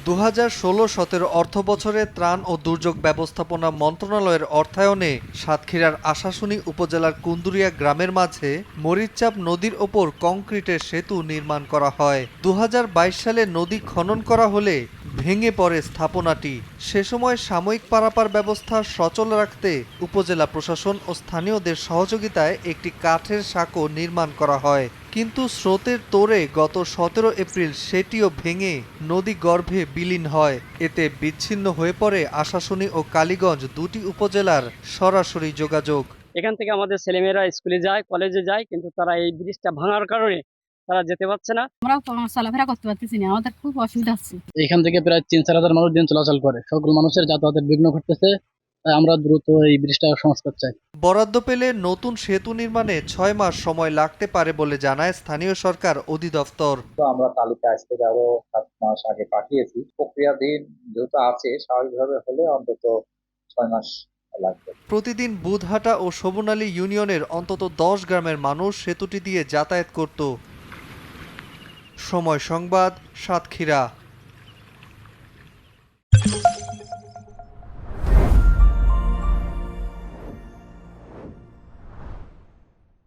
2016-17 অর্থবছরে ত্রাণ ও দুর্যোগ ব্যবস্থাপনা মন্ত্রণালয়ের অর্থায়নে সাতক্ষীরার আশাশুনি উপজেলার কুন্দুরিয়া গ্রামের মাঝে মরিচচাপ নদীর ওপর কংক্রিটের সেতু নির্মাণ করা হয়। 2022 সালে নদী খনন করা হলে ভেঙে পড়ে স্থাপনাটি। সে সময় সাময়িক পারাপার ব্যবস্থা সচল রাখতে উপজেলা প্রশাসন ও স্থানীয়দের সহযোগিতায় একটি কাঠের সাঁকো নির্মাণ করা হয়। কিন্তু স্রোতের তোড়ে গত 17 এপ্রিল সেটিও ভেঙে নদী গর্ভে বিলীন হয়। এতে বিচ্ছিন্ন হয়ে পড়ে আশাশুনি ও কালীগঞ্জ দুটি উপজেলার সরাসরি যোগাযোগ। এখান থেকে আমাদের ছেলেমেয়েরা স্কুলে যায়, কলেজে যায়, কিন্তু তারা এই ব্রিজটা ভাঙার কারণে তারা যেতে পারছে না। আমরা চলাফেরা করতে পারতেছি না, আমাদের খুব অসুবিধা হচ্ছে। এখান থেকে প্রায় 3-4 হাজার মানুষ দিন চলাচল করে, সকল মানুষের যাতায়াতের বিঘ্ন ঘটতেছে। আমরা দ্রুত এই ব্রিজটা সংস্কার চাই। বরাদ্দ পেলে নতুন সেতু নির্মাণে 6 মাস সময় লাগতে পারে বলে জানায় স্থানীয় সরকার অধিদপ্তর। আমরা তালিকা আজ থেকে আরো 7 মাস আগে পাঠিয়েছি। প্রক্রিয়াধীন যেহেতু আছে, স্বাভাবিকভাবে হলে অন্তত 6 মাস লাগবে। প্রতিদিন বুধহাটা ও সবুনালী ইউনিয়নের অন্তত 10 গ্রামের মানুষ সেতুটি দিয়ে যাতায়াত করত। সময় সংবাদ, সাতক্ষীরা।